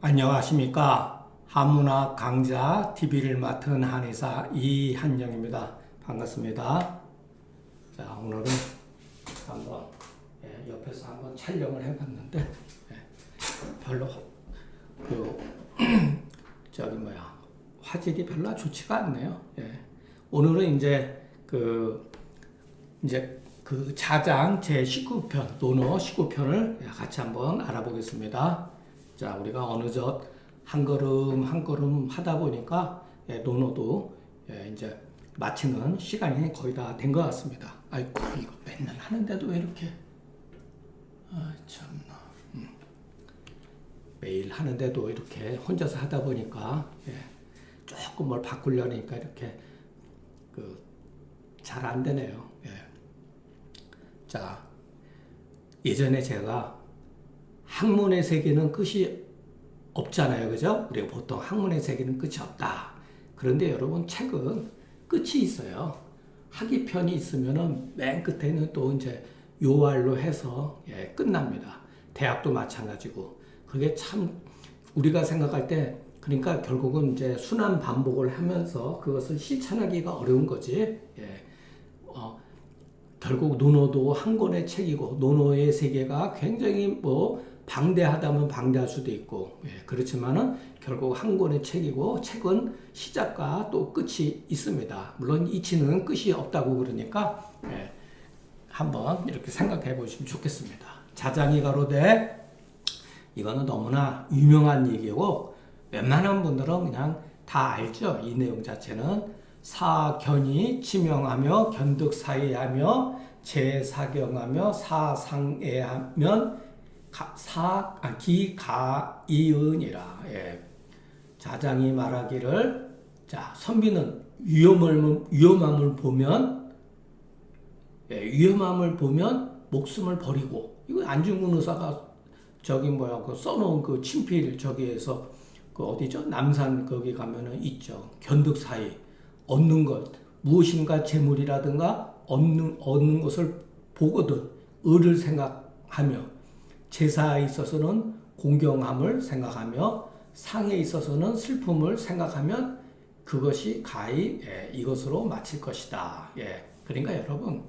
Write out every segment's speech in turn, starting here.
안녕하십니까. 한문학 강좌 TV를 맡은 한의사 이한영입니다. 반갑습니다. 자, 오늘은 한번 옆에서 한번 촬영을 해봤는데 별로 화질이 별로 좋지가 않네요. 오늘은 이제 자장 제 19편, 논어 19편을 같이 한번 알아보겠습니다. 자, 우리가 어느덧 한 걸음 한 걸음 하다 보니까 논어도 이제 마치는 시간이 거의 다 된 것 같습니다. 아이고, 이거 맨날 하는데도 왜 이렇게 참나. 매일 하는데도 이렇게 혼자서 하다 보니까 조금 뭘 바꾸려니까 이렇게 잘 안 되네요. 자, 예전에 제가 학문의 세계는 끝이 없잖아요. 그죠? 우리가 보통 학문의 세계는 끝이 없다. 그런데 여러분, 책은 끝이 있어요. 학위편이 있으면은 맨 끝에는 또 이제 요할로 해서 끝납니다. 대학도 마찬가지고. 그게 참 우리가 생각할 때, 그러니까 결국은 이제 순환 반복을 하면서 그것을 실천하기가 어려운 거지. 결국 논어도 한 권의 책이고, 논어의 세계가 굉장히 방대하다면 방대할 수도 있고, 그렇지만은 결국 한 권의 책이고, 책은 시작과 또 끝이 있습니다. 물론 이치는 끝이 없다고 그러니까 한번 이렇게 생각해 보시면 좋겠습니다. 자장이 가로되, 이거는 너무나 유명한 얘기고 웬만한 분들은 그냥 다 알죠. 이 내용 자체는 사견이 치명하며 견득사의하며 제사경하며 사상애하면 기가이은이라. 자장이 말하기를, 자, 선비는 위험함을 보면 목숨을 버리고, 이거 안중근 의사가 써놓은 그 친필 저기에서 어디죠? 남산 거기 가면은 있죠. 견득사의, 얻는 것, 무엇인가 재물이라든가 얻는 것을 보거든 을을 생각하며, 제사에 있어서는 공경함을 생각하며, 상에 있어서는 슬픔을 생각하면 그것이 가히 이것으로 마칠 것이다. 그러니까 여러분,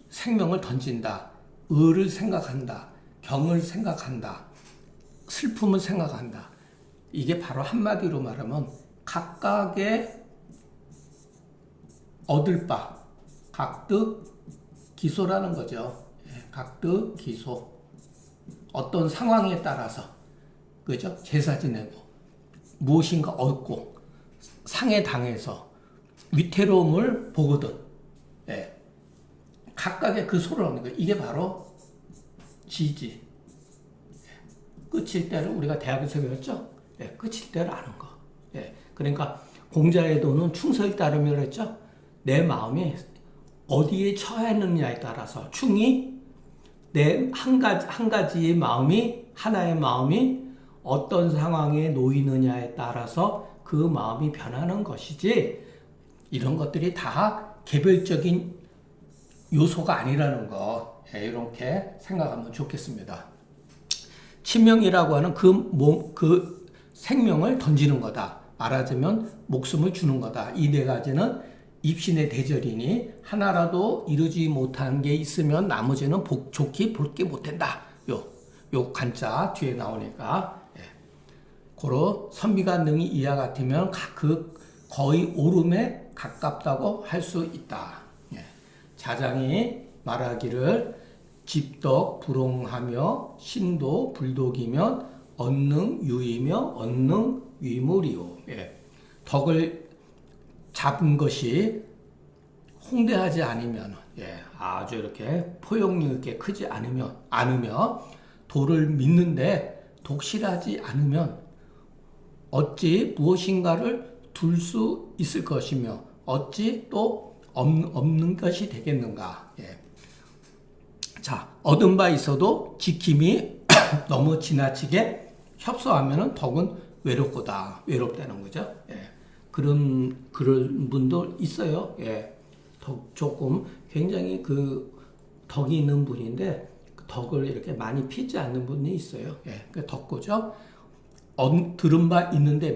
생명을 던진다, 을을 생각한다, 경을 생각한다, 슬픔을 생각한다. 이게 바로 한마디로 말하면 각각의 얻을 바, 각득기소라는 거죠. 각득기소. 어떤 상황에 따라서, 그죠? 제사 지내고, 무엇인가 얻고, 상에 당해서 위태로움을 보거든. 각각의 그 소를 얻는 거예요. 이게 바로 지지. 끝일 때를 우리가 대학에서 배웠죠? 끝일 때를 아는 거. 그러니까 공자의 도는 충서에 따르면 했죠? 내 마음이 어디에 처해 있느냐에 따라서, 충이 내 한 가지의 마음이, 하나의 마음이 어떤 상황에 놓이느냐에 따라서 그 마음이 변하는 것이지, 이런 것들이 다 개별적인 요소가 아니라는 거, 이렇게 생각하면 좋겠습니다. 치명이라고 하는 그 생명을 던지는 거다. 말하자면 목숨을 주는 거다. 이 네 가지는 입신의 대절이니 하나라도 이루지 못한 게 있으면 나머지는 좋게 볼게 못한다. 요 간자 뒤에 나오니까, 고로 선비가 능히 이와 같으면 거의 오름에 가깝다고 할 수 있다. 자장이 말하기를 집덕 불홍하며 신도 불독이면 언능 유이며 언능 위물이요. 덕을 잡은 것이 홍대하지 않으면, 아주 이렇게 포용력 있게 크지 않으며 도를 믿는데 독실하지 않으면 어찌 무엇인가를 둘 수 있을 것이며 어찌 또 없는 것이 되겠는가. 자, 얻은 바 있어도 지킴이 너무 지나치게 협소하면은 덕은 외롭다는 거죠. 그런 분도 있어요. 조금 굉장히 덕이 있는 분인데, 덕을 이렇게 많이 피지 않는 분이 있어요. 예, 그 덕고죠. 들은 바 있는데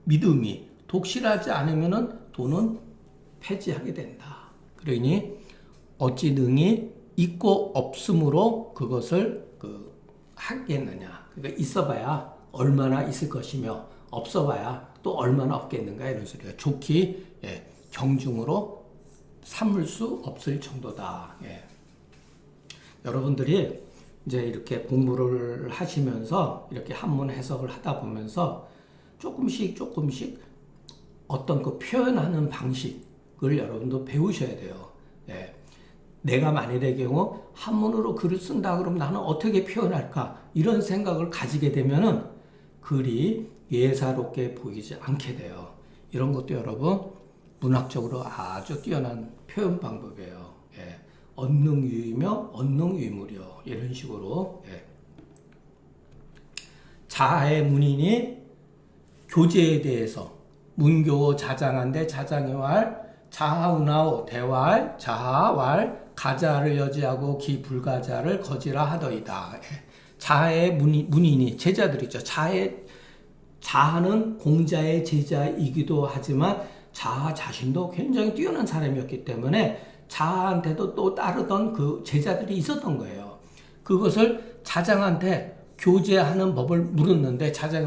믿음이 독실하지 않으면은 돈은 폐지하게 된다. 그러니 어찌 능히 있고 없음으로 그것을 하겠느냐. 그러니까 있어봐야 얼마나 있을 것이며 없어봐야 또 얼마나 없겠는가 이런 소리가 좋기 경중으로 삼을 수 없을 정도다. 여러분들이 이제 이렇게 공부를 하시면서 이렇게 한문 해석을 하다 보면서 조금씩 어떤 그 표현하는 방식을 여러분도 배우셔야 돼요. 내가 만일의 경우 한문으로 글을 쓴다 그러면 나는 어떻게 표현할까? 이런 생각을 가지게 되면은 글이 예사롭게 보이지 않게 돼요. 이런 것도 여러분 문학적으로 아주 뛰어난 표현 방법이에요. 언능유이며 언능유물이요. 이런 식으로. 자아의 문인이 교제에 대해서 문교 자장한데 자장의 왈 자하우나오 대왈 자하왈 가자를 여지하고 기 불가자를 거지라 하더이다. 자아의 문인이 제자들이죠. 자하는 공자의 제자이기도 하지만 자하 자신도 굉장히 뛰어난 사람이었기 때문에 자하한테도 또 따르던 그 제자들이 있었던 거예요. 그것을 자장한테 교제하는 법을 물었는데 자장이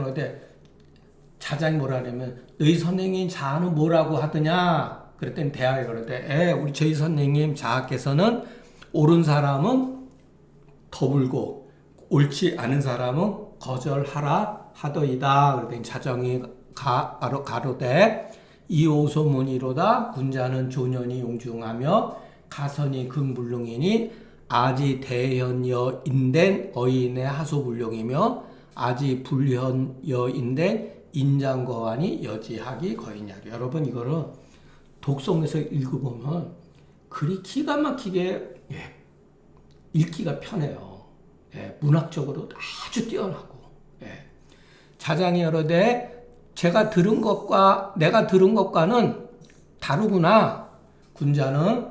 뭐라 그러면 너희 선생님 자하는 뭐라고 하더냐? 그랬더니 대학에 그러대 우리 저희 선생님 자하께서는 옳은 사람은 더불고 옳지 않은 사람은 거절하라 하더이다. 그랬더니 자정이 가로되 이오소문이로다. 군자는 조년이 용중하며 가선이 극물릉이니 아지 대현여인된 어인의 하소불룡이며 아지 불현여인된 인장거환이 여지하기 거이냐리. 여러분 이거를 독송에서 읽어보면 글이 기가 막히게 읽기가 편해요. 문학적으로 아주 뛰어나고. 자장이 여러되 제가 들은 것과 내가 들은 것과는 다르구나. 군자는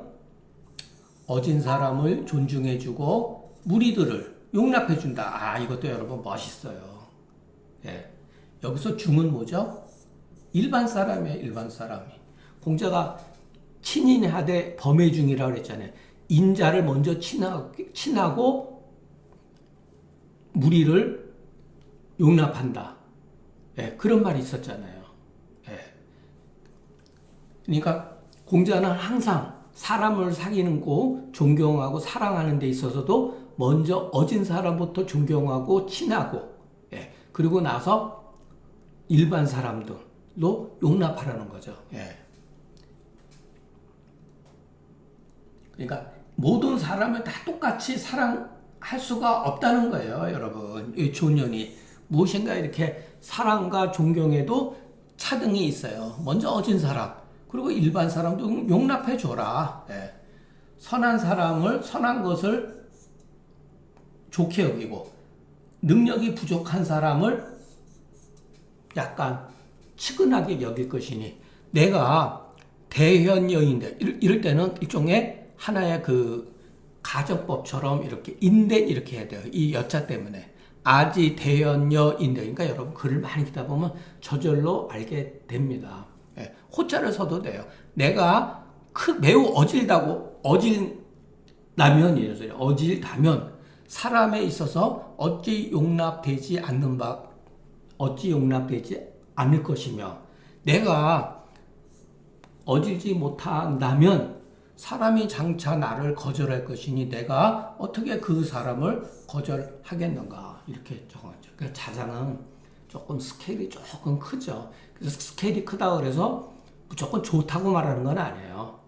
어진 사람을 존중해주고 무리들을 용납해준다. 이것도 여러분 멋있어요. 여기서 중은 뭐죠? 일반 사람이에요. 일반 사람이. 공자가 친인하되 범해중이라고 그랬잖아요. 인자를 먼저 친하고 무리를 용납한다. 그런 말이 있었잖아요. 그러니까 공자는 항상 사람을 사귀는 거 존경하고 사랑하는 데 있어서도 먼저 어진 사람부터 존경하고 친하고 그리고 나서 일반 사람들로 용납하라는 거죠. 그러니까 모든 사람을 다 똑같이 사랑할 수가 없다는 거예요, 여러분. 이 조년이 무엇인가 이렇게 사랑과 존경에도 차등이 있어요. 먼저 어진 사람, 그리고 일반 사람도 용납해 줘라. 선한 사람을 선한 것을 좋게 여기고 능력이 부족한 사람을 약간 측은하게 여길 것이니 내가 대현여인데 이럴 때는 일종의 하나의 그 가정법처럼 이렇게 인된 이렇게 해야 돼요. 이 여자 때문에 아지 대현여인데 그러니까 여러분 글을 많이 읽다 보면 저절로 알게 됩니다. 호자를 써도 돼요. 내가 매우 어질다면 사람에 있어서 어찌 용납되지 않을 것이며 내가 어질지 못한다면 사람이 장차 나를 거절할 것이니 내가 어떻게 그 사람을 거절하겠는가 이렇게 적어놨죠. 그러니까 자장은 조금 스케일이 조금 크죠. 그래서 스케일이 크다 그래서 무조건 좋다고 말하는 건 아니에요.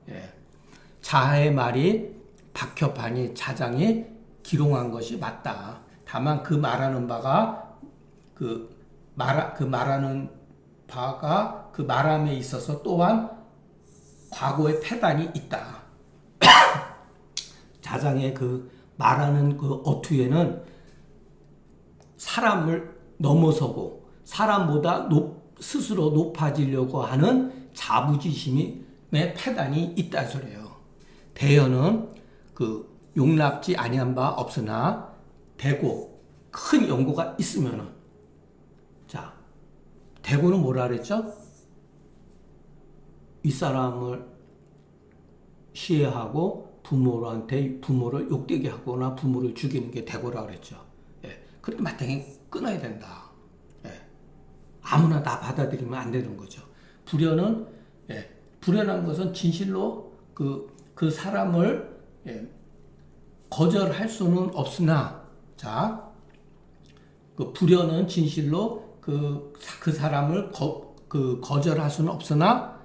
자아의 말이 박협하니 자장이 기롱한 것이 맞다. 다만 그 말하는 바가 그 말함에 있어서 또한 과거의 패단이 있다. 자장의 그 말하는 그 어투에는 사람을 넘어서고 사람보다 스스로 높아지려고 하는 자부지심의 패단이 있다 소리예요. 대현은 그 용납지 아니한 바 없으나 되고 큰 연고가 있으면은, 자, 대고는 뭐라 그랬죠? 윗사람을 시해하고 부모를 욕되게 하거나 부모를 죽이는 게 대고라 그랬죠. 예. 그렇게 마땅히 끊어야 된다. 예. 아무나 다 받아들이면 안 되는 거죠. 불효는, 예. 불효라는 것은 진실로 그 사람을, 예. 거절할 수는 없으나, 자, 그 불효는 진실로 그 사람을 거절할 수는 없으나,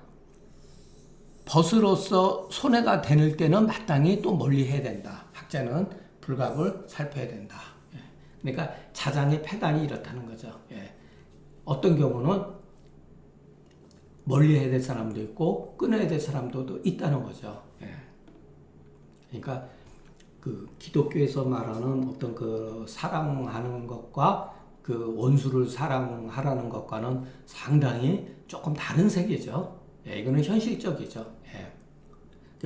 벗으로서 손해가 되는 때는 마땅히 또 멀리 해야 된다. 학자는 불갑을 살펴야 된다. 예. 그러니까 자장의 패단이 이렇다는 거죠. 예. 어떤 경우는 멀리 해야 될 사람도 있고 끊어야 될 사람도 있다는 거죠. 예. 그러니까 그 기독교에서 말하는 어떤 그 사랑하는 것과 그 원수를 사랑하라는 것과는 상당히 조금 다른 세계죠. 예, 이거는 현실적이죠. 예.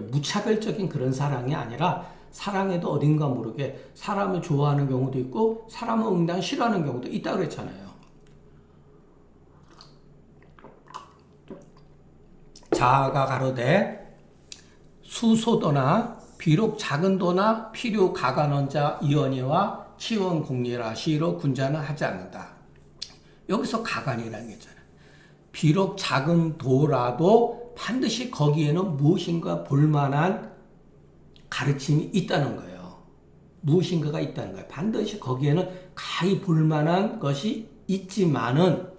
무차별적인 그런 사랑이 아니라 사랑에도 어딘가 모르게 사람을 좋아하는 경우도 있고 사람을 응당 싫어하는 경우도 있다고 그랬잖아요. 자아가 가로되 수소도나 비록 작은 도나 필요 가관원자 이언이와 치원 공리라 시로 군자는 하지 않는다. 여기서 가관이라는 게 있잖아요. 비록 작은 도라도 반드시 거기에는 무엇인가 볼만한 가르침이 있다는 거예요. 무엇인가가 있다는 거예요. 반드시 거기에는 가히 볼만한 것이 있지만은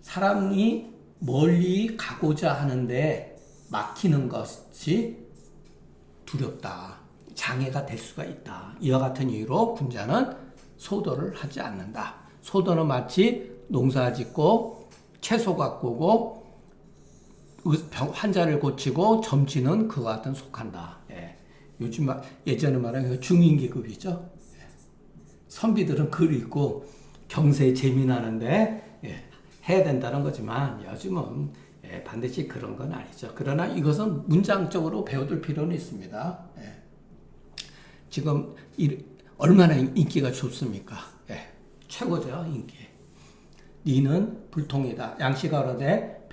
사람이 멀리 가고자 하는데 막히는 것이 두렵다. 장애가 될 수가 있다. 이와 같은 이유로 군자는 소도를 하지 않는다. 소도는 마치 농사 짓고 채소 가꾸고 환자를 고치고 점치는 그와 같은 속한다. 예. 요즘 예전에 말하는 중인기급이죠. 예. 선비들은 글 읽고 경세에 재미나는데 예. 해야 된다는 거지만 요즘은 예. 반드시 그런 건 아니죠. 그러나 이것은 문장적으로 배워둘 필요는 있습니다. 예. 지금 얼마나 인기가 좋습니까? 예. 최고죠, 인기. 니는 불통이다. 양씨가로되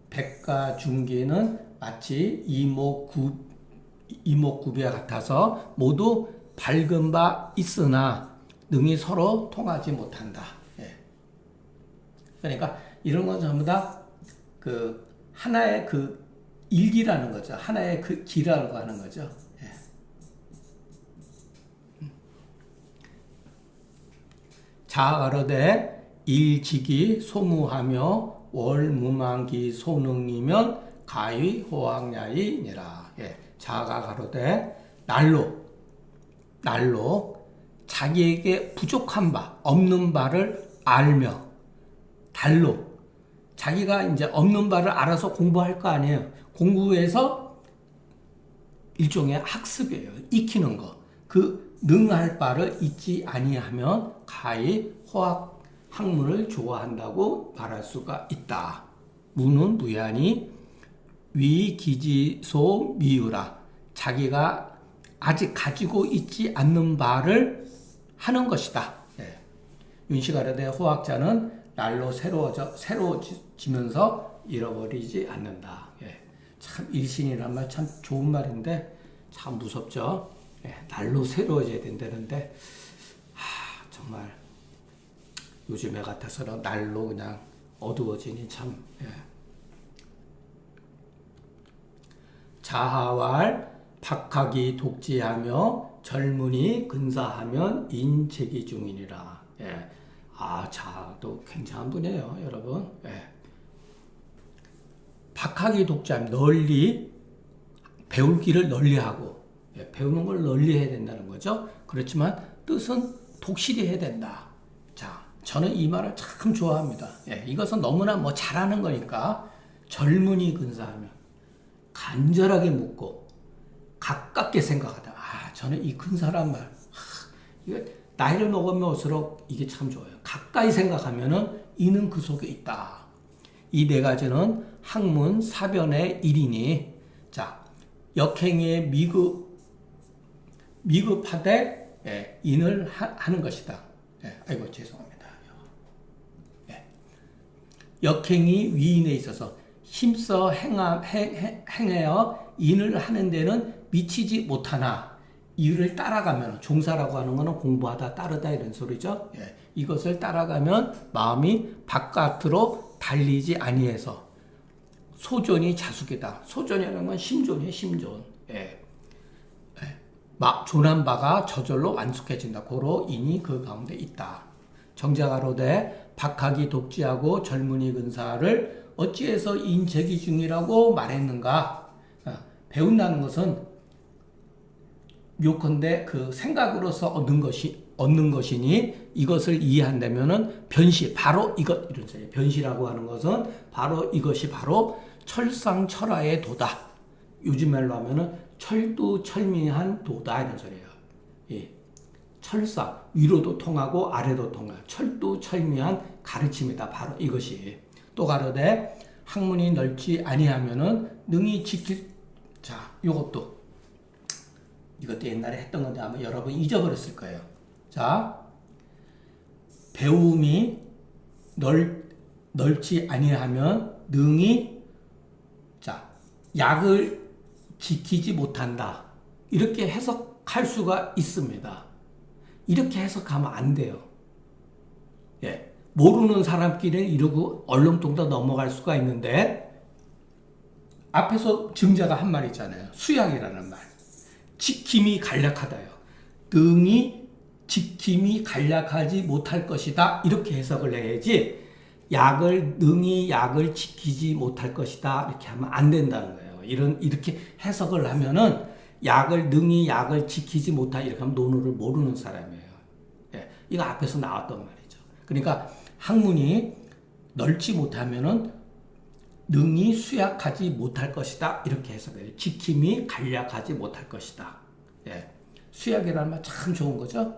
백가중기는 마치 이목구비와 같아서 모두 밝은 바 있으나 능히 서로 통하지 못한다. 예. 그러니까 이런 건 전부 다 그 하나의 그 일기라는 거죠. 하나의 그 기라고 하는 거죠. 예. 자가로되 일직이 소무하며 월무망기 소능이면 가히 호황야이니라. 예. 자가 가로되 날로 자기에게 부족한 바 없는 바를 알며 달로 자기가 이제 없는 바를 알아서 공부할 거 아니에요. 공부해서 일종의 학습이에요. 익히는 거. 그 능할 바를 잊지 아니하면 가히 학문을 좋아한다고 말할 수가 있다. 무는 무한히 위기지소 미유라. 자기가 아직 가지고 있지 않는 바를 하는 것이다. 예. 윤시가로되 호학자는 날로 새로워지면서 잃어버리지 않는다. 예. 참 일신이란 말 참 좋은 말인데 참 무섭죠. 예. 날로 새로워져야 된다는데 정말 요즘에 같아서는 날로 그냥 어두워지니 참. 예. 자하왈 박하기 독지하며 젊은이 근사하면 인체기 중이니라. 예. 자도 굉장한 분이에요, 여러분. 예. 박하기 독지하면 널리 배울 길을 널리하고, 예. 배우는 걸 널리 해야 된다는 거죠. 그렇지만 뜻은 독실히 해야 된다. 자, 저는 이 말을 참 좋아합니다. 예. 이것은 너무나 잘하는 거니까 젊은이 근사하면 간절하게 묻고 가깝게 생각하다. 저는 이 근사란 말, 이거 나이를 먹으면서록 이게 참 좋아요. 가까이 생각하면은 이는 그 속에 있다. 이 네 가지는 학문 사변의 일이니, 자, 역행에 미급하되 인을 하는 것이다. 아이고 죄송합니다. 역행이 위인에 있어서 힘써 행하여 인을 하는 데는 미치지 못하나 이를 따라가면, 종사라고 하는 것은 공부하다 따르다 이런 소리죠. 이것을 따라가면 마음이 바깥으로 달리지 아니해서 소존이 자숙이다. 소존이라는 건 심존이에요. 심존. 존한 바가 저절로 완숙해진다. 고로 인이 그 가운데 있다. 정자가로되 박학이 독지하고 젊은이 근사를 어찌해서 인재기 중이라고 말했는가? 배운다는 것은 요컨대 그 생각으로서 얻는 것이니 이것을 이해한다면은 변시, 바로 이것, 이런 소리예요. 변시라고 하는 것은 바로 이것이 바로 철상철하의 도다. 요즘 말로 하면은 철두철미한 도다 이런 소리예요. 철상, 위로도 통하고 아래도 통하고 철두철미한 가르침이다. 바로 이것이. 또 가로되 학문이 넓지 아니하면은 능히 지킬. 자, 이것도 옛날에 했던 건데 아마 여러분 잊어버렸을 거예요. 자, 배움이 넓지 아니하면 능히, 자, 약을 지키지 못한다. 이렇게 해석할 수가 있습니다. 이렇게 해석하면 안 돼요. 모르는 사람끼리는 이러고 얼렁뚱땅 넘어갈 수가 있는데, 앞에서 증자가 한 말 있잖아요. 수약이라는 말. 지킴이 간략하다요. 능히 지킴이 간략하지 못할 것이다. 이렇게 해석을 해야지, 능히 약을 지키지 못할 것이다. 이렇게 하면 안 된다는 거예요. 이렇게 해석을 하면은 능히 약을 지키지 못할, 이렇게 하면 논어를 모르는 사람이에요. 이거 앞에서 나왔던 말이죠. 그러니까 학문이 넓지 못하면은 능히 수약하지 못할 것이다. 이렇게 해석해요. 지킴이 간략하지 못할 것이다. 수약이라는 말 참 좋은 거죠.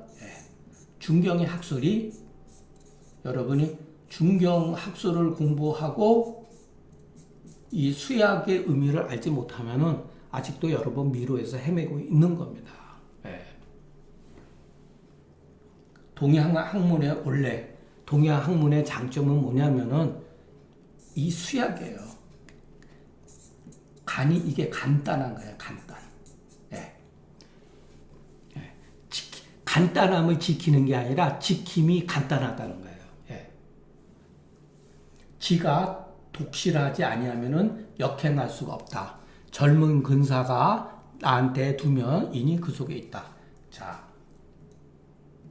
중경의 학술이, 여러분이 중경 학술을 공부하고 이 수약의 의미를 알지 못하면은 아직도 여러분 미로에서 헤매고 있는 겁니다. 동양 학문의 장점은 뭐냐면은 이 수약이에요. 이게 간단한 거예요. 간단. 간단함을 지키는 게 아니라 지킴이 간단하다는 거예요. 지가 독실하지 아니하면은 역행할 수가 없다. 젊은 근사가 나한테 두면 인이 그 속에 있다. 자,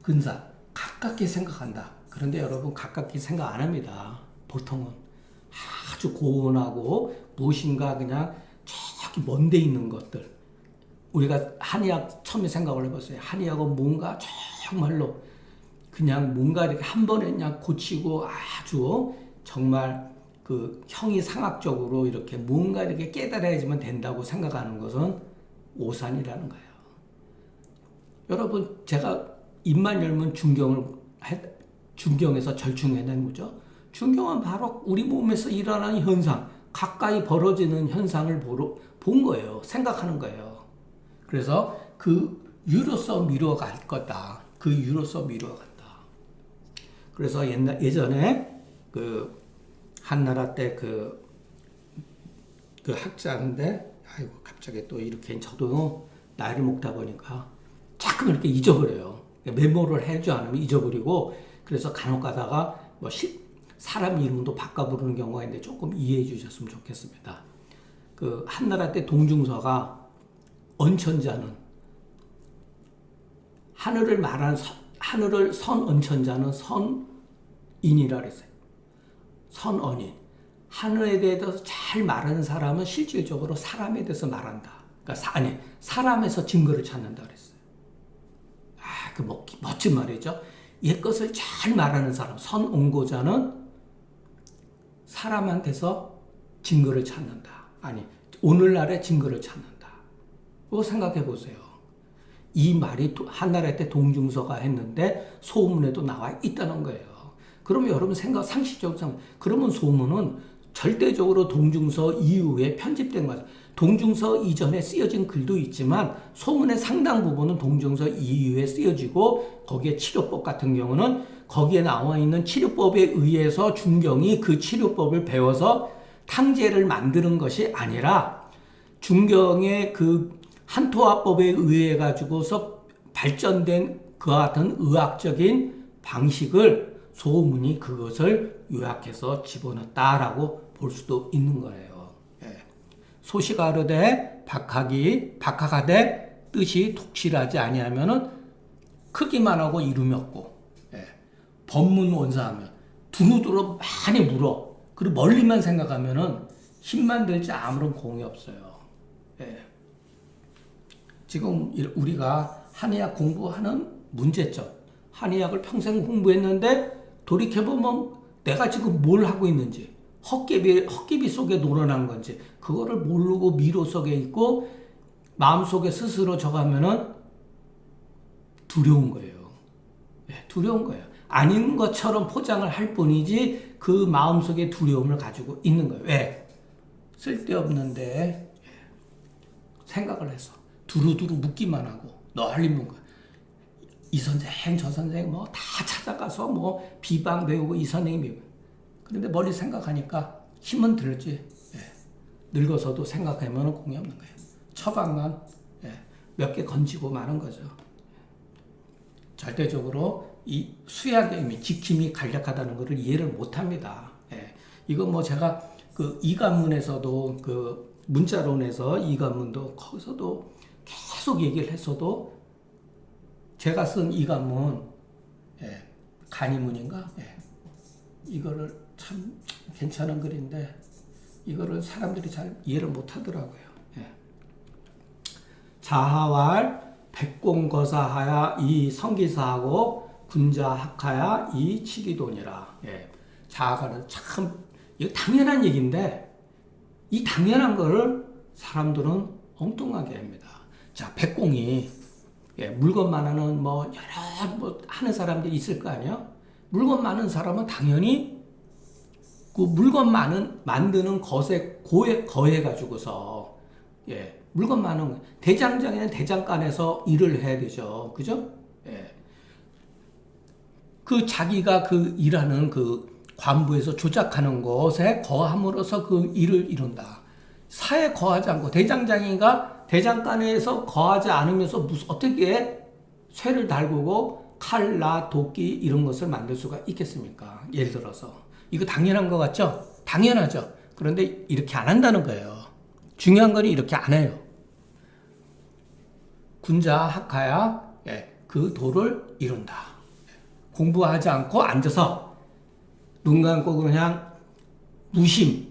근사 가깝게 생각한다. 그런데 여러분 가깝게 생각 안 합니다. 보통은 아주 고온하고 무엇인가 그냥 저기 먼데 있는 것들. 우리가 한의학 처음에 생각을 해봤어요. 한의학은 뭔가 정말로 그냥 뭔가 이렇게 한 번에 그냥 고치고 아주 정말 그 형이상학적으로 이렇게 뭔가 이렇게 깨달아야지만 된다고 생각하는 것은 오산이라는 거예요. 여러분, 제가 입만 열면 중경에서 절충해낸 거죠. 중경은 바로 우리 몸에서 일어나는 현상, 가까이 벌어지는 현상을 본 거예요. 생각하는 거예요. 그래서 그 유로서 미뤄갈 거다. 그 유로서 미뤄간다. 그래서 예전에 그 한나라 때 그 학자인데, 아이고 갑자기 또 이렇게 저도 나이를 먹다 보니까 자꾸 이렇게 잊어버려요. 메모를 해주지 않으면 잊어버리고, 그래서 간혹 가다가 사람 이름도 바꿔 부르는 경우가 있는데 조금 이해해 주셨으면 좋겠습니다. 그 한나라 때 동중서가 언천자는 하늘을 선 언천자는 선인이라 그랬어요. 선언인. 하늘에 대해서 잘 말하는 사람은 실질적으로 사람에 대해서 말한다. 그러니까 사람에서 증거를 찾는다 그랬어요. 그 멋진 말이죠. 옛것을 잘 말하는 사람, 선옹고자는 사람한테서 증거를 찾는다. 오늘날의 증거를 찾는다. 그거 생각해 보세요. 이 말이 한나라 때 동중서가 했는데 소문에도 나와 있다는 거예요. 그러면 여러분 상식적으로 그러면 소문은 절대적으로 동중서 이후에 편집된 거죠. 동중서 이전에 쓰여진 글도 있지만 소문의 상당 부분은 동중서 이후에 쓰여지고 거기에 치료법 같은 경우는 거기에 나와 있는 치료법에 의해서 중경이 그 치료법을 배워서 탕제를 만드는 것이 아니라 중경의 그 한토화법에 의해 가지고서 발전된 그와 같은 의학적인 방식을 소문이 그것을 요약해서 집어넣었다라고 볼 수도 있는 거예요. 예. 소시가르되 박학하되 뜻이 독실하지 아니하면은 크기만 하고 이름이 없고, 예. 법문 원사하면 두루두루 많이 물어. 그리고 멀리만 생각하면은 힘만 들지 아무런 공이 없어요. 예. 지금 우리가 한의학 공부하는 문제점, 한의학을 평생 공부했는데 돌이켜보면 내가 지금 뭘 하고 있는지, 헛개비 속에 놀아난 건지 그거를 모르고 미로 속에 있고 마음속에 스스로 적하면은 두려운 거예요. 네, 두려운 거예요. 아닌 것처럼 포장을 할 뿐이지 그 마음속에 두려움을 가지고 있는 거예요. 왜? 쓸데없는데 생각을 해서 두루두루 묻기만 하고 널리 묻고 이 선생 저 선생 뭐 다 찾아가서 뭐 비방 배우고 이 선생님이 그런데 멀리 생각하니까 힘은 들지. 예. 늙어서도 생각하면 공이 없는 거예요. 처방만 몇 개 건지고 마는 거죠. 절대적으로 이 수약의 의미, 지킴이 간략하다는 것을 이해를 못합니다. 예. 이거 뭐 제가 그 이간문에서도 그 문자론에서 이간문도 거기서도 계속 얘기를 했어도 제가 쓴 이간문 간이문인가? 이거를 참 괜찮은 글인데 이거를 사람들이 잘 이해를 못하더라고요. 자하왈 백공거사하야 이 성기사하고 군자학하야 이 치리돈이라. 자하가는 참 이거 당연한 얘기인데 이 당연한 거를 사람들은 엉뚱하게 합니다. 자, 백공이 물건 많은 뭐 여러 뭐 하는 사람들이 있을 거 아니야? 물건 많은 사람은 당연히 그 물건 만드는 것에 거해 가지고서 물건 많은 대장장에는 대장간에서 일을 해야 되죠, 그죠? 그 자기가 그 일하는 그 관부에서 조작하는 것에 거함으로써 그 일을 이룬다. 사에 거하지 않고 대장장이가 대장간에서 거하지 않으면서 어떻게 쇠를 달구고 칼라 도끼 이런 것을 만들 수가 있겠습니까? 예를 들어서 이거 당연한 것 같죠? 당연하죠. 그런데 이렇게 안 한다는 거예요. 중요한 건 이렇게 안 해요. 군자 학하야 그 도를 이룬다. 공부하지 않고 앉아서 눈 감고 그냥 무심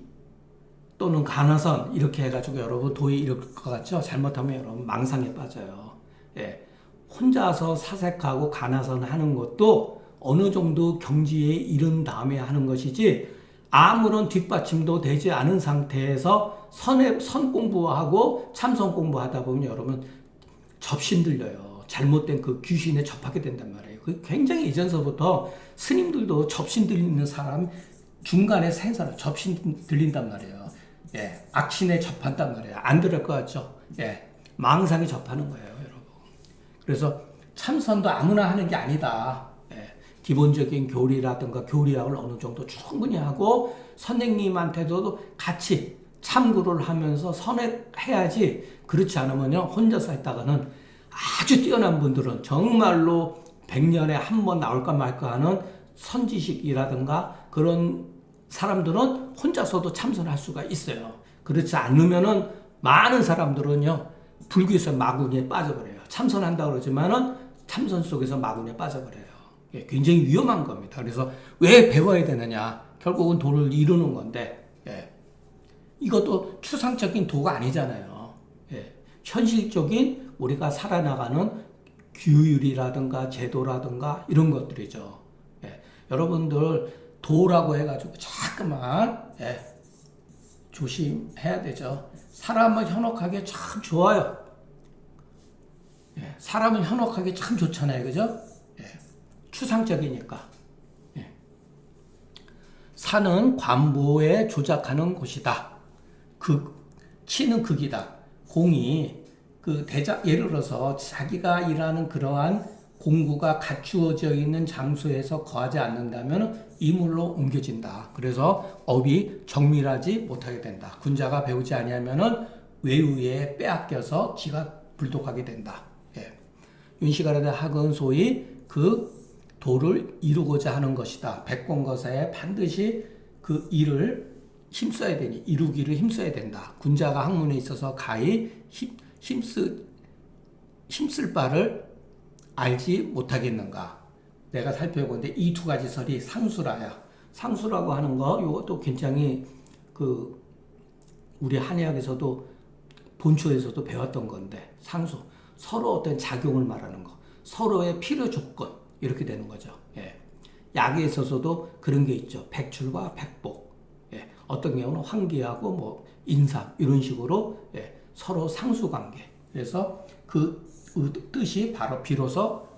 또는 간화선 이렇게 해가지고 여러분 도에 이룰 것 같죠? 잘못하면 여러분 망상에 빠져요. 혼자서 사색하고 간화선 하는 것도 어느 정도 경지에 이른 다음에 하는 것이지 아무런 뒷받침도 되지 않은 상태에서 선 공부하고 참선 공부하다 보면 여러분 접신 들려요. 잘못된 그 귀신에 접하게 된단 말이에요. 그 굉장히 이전서부터 스님들도 접신 들리는 사람 중간에 생사를 접신 들린단 말이에요. 악신에 접한단 말이에요. 안 들을 것 같죠? 망상에 접하는 거예요, 여러분. 그래서 참선도 아무나 하는 게 아니다. 기본적인 교리라든가 교리학을 어느 정도 충분히 하고 선생님한테도 같이 참고를 하면서 선회해야지. 그렇지 않으면요 혼자서 했다가는 아주 뛰어난 분들은 정말로 100년에 한 번 나올까 말까 하는 선지식이라든가 그런 사람들은 혼자서도 참선할 수가 있어요. 그렇지 않으면은 많은 사람들은요 불교에서 마구니에 빠져버려요. 참선한다고 그러지만은 참선 속에서 마구니에 빠져버려요. 굉장히 위험한 겁니다. 그래서 왜 배워야 되느냐? 결국은 도를 이루는 건데 이것도 추상적인 도가 아니잖아요. 현실적인 우리가 살아나가는 규율이라든가 제도라든가 이런 것들이죠. 여러분들 도라고 해가지고 자꾸만 조심해야 되죠. 사람은 현혹하기 참 좋아요. 사람은 현혹하기 참 좋잖아요, 그죠? 추상적이니까. 산은 관보에 조작하는 곳이다. 치는 극이다. 공이 예를 들어서 자기가 일하는 그러한 공구가 갖추어져 있는 장소에서 거하지 않는다면 이물로 옮겨진다. 그래서 업이 정밀하지 못하게 된다. 군자가 배우지 아니하면은 외유에 빼앗겨서 지가 불독하게 된다. 예. 윤시가라대 학은 소위 그 도를 이루고자 하는 것이다. 백공거사에 반드시 그 일을 힘써야 되니 이루기를 힘써야 된다. 군자가 학문에 있어서 가히 힘쓸 바를 알지 못하겠는가. 내가 살펴보는데 이 두 가지 설이 상수라야. 상수라고 하는 거 이것도 굉장히 우리 한의학에서도 본초에서도 배웠던 건데 상수 서로 어떤 작용을 말하는 거 서로의 필요 조건 이렇게 되는 거죠. 예. 약에 있어서도 그런 게 있죠. 백출과 백복. 예. 어떤 경우는 환기하고 뭐 인상 이런 식으로 예. 서로 상수 관계. 그래서 그 뜻이 바로 비로소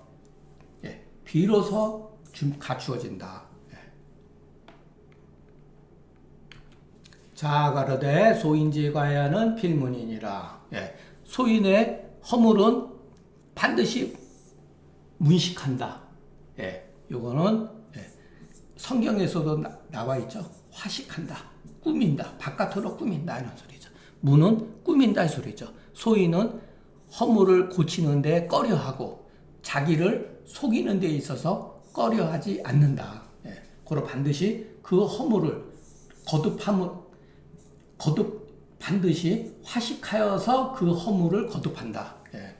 갖추어진다. 예. 자가르되 소인지과야는 필문이니라. 예. 소인의 허물은 반드시 문식한다. 예. 요거는 예. 성경에서도 나와 있죠. 화식한다. 꾸민다. 바깥으로 꾸민다. 이런 소리죠. 문은 꾸민다. 이 소리죠. 소인은 허물을 고치는데 꺼려하고 자기를 속이는 데 있어서 꺼려하지 않는다. 예. 그러 반드시 그 허물을 반드시 화식하여서 그 허물을 거듭한다. 예.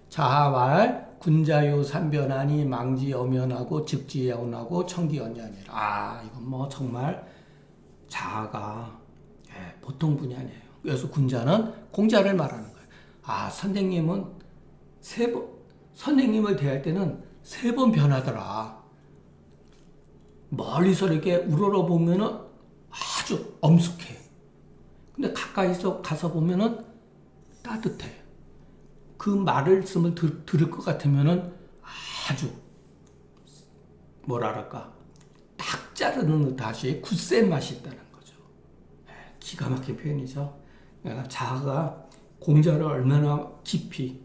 자하왈 군자유 삼변하니 망지 엄연하고 즉지야운하고 청기언연이라. 이건 뭐 정말 자아가 예, 보통 분이 아니에요. 그래서 군자는 공자를 말하는 거예요. 선생님은 선생님을 대할 때는 3번 변하더라. 멀리서 이렇게 우러러 보면은 아주 엄숙해. 근데 가까이서 가서 보면은 따뜻해. 그 말씀을 들을 것 같으면은 아주 뭐랄까 딱 자르는 듯이 굳센 맛이 있다는 거죠. 기가 막힌 표현이죠. 자아가 공자를 얼마나 깊이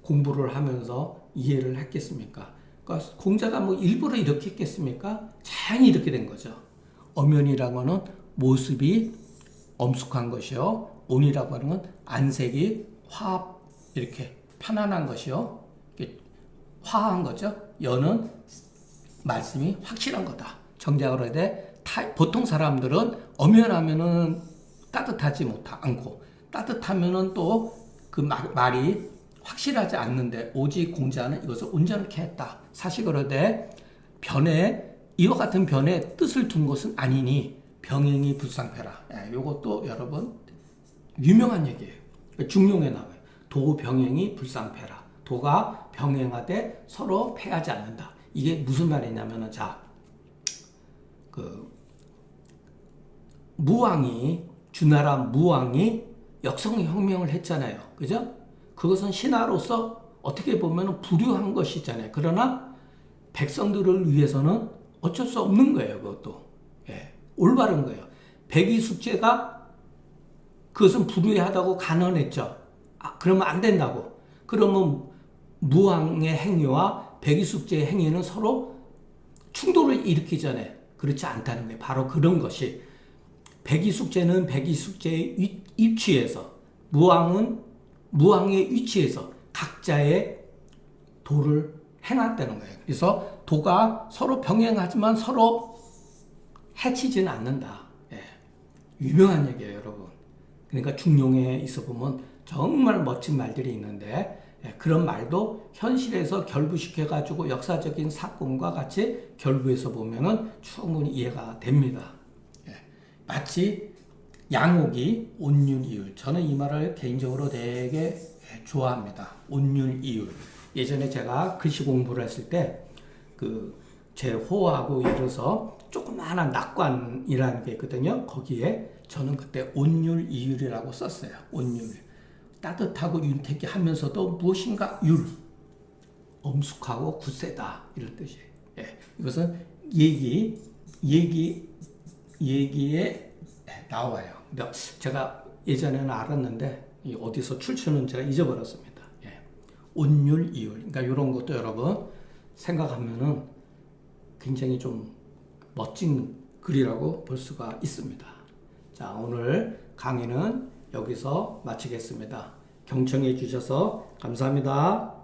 공부를 하면서 이해를 했겠습니까? 그러니까 공자가 뭐 일부러 이렇게 했겠습니까? 자연히 이렇게 된 거죠. 엄연이라고 하는 모습이 엄숙한 것이요. 온이라고 하는 건 안색이 이렇게 편안한 것이요. 화한 거죠. 연은 말씀이 확실한 거다. 정작으로 해야 돼. 보통 사람들은 엄연하면은 따뜻하지 않고 따뜻하면은 또 그 말이 확실하지 않는데 오직 공자는 이것을 온전케 했다. 사실 그러되 이와 같은 변에 뜻을 둔 것은 아니니 병행이 불상패라. 이것도 여러분 유명한 얘기예요. 중용에 나와요. 도병행이 불상패라. 도가 병행하되 서로 패하지 않는다. 이게 무슨 말이냐면은 주나라 무왕이 역성혁명을 했잖아요. 그죠? 그것은 신하로서 어떻게 보면 불효한 것이잖아요. 그러나 백성들을 위해서는 어쩔 수 없는 거예요. 그것도. 올바른 거예요. 백의숙제가 그것은 불효하다고 간언했죠. 그러면 안 된다고. 그러면 무왕의 행위와 백의숙제의 행위는 서로 충돌을 일으키잖아요. 그렇지 않다는 거예요. 바로 그런 것이 백의숙제는 백의숙제의 위치에서 무왕은 무왕의 위치에서 각자의 도를 행했다는 거예요. 그래서 도가 서로 병행하지만 서로 해치지는 않는다. 유명한 얘기예요, 여러분. 그러니까 중용에 있어 보면 정말 멋진 말들이 있는데 그런 말도 현실에서 결부시켜가지고 역사적인 사건과 같이 결부해서 보면은 충분히 이해가 됩니다. 마치 양옥이 온윤이율. 저는 이 말을 개인적으로 되게 좋아합니다. 온윤이율. 예전에 제가 글씨 공부를 했을 때 제 호하고 예를 들어서 조그마한 낙관이라는 게 있거든요. 거기에 저는 그때 온율이율이라고 썼어요. 온율. 따뜻하고 윤택하면서도 무엇인가 엄숙하고 굳세다 이런 뜻이에요. 예, 이것은 얘기에 나와요. 근데 제가 예전에는 알았는데 어디서 출처는 제가 잊어버렸습니다. 예. 온율, 이율. 그러니까 이런 것도 여러분 생각하면은 굉장히 좀 멋진 글이라고 볼 수가 있습니다. 자, 오늘 강의는 여기서 마치겠습니다. 경청해 주셔서 감사합니다.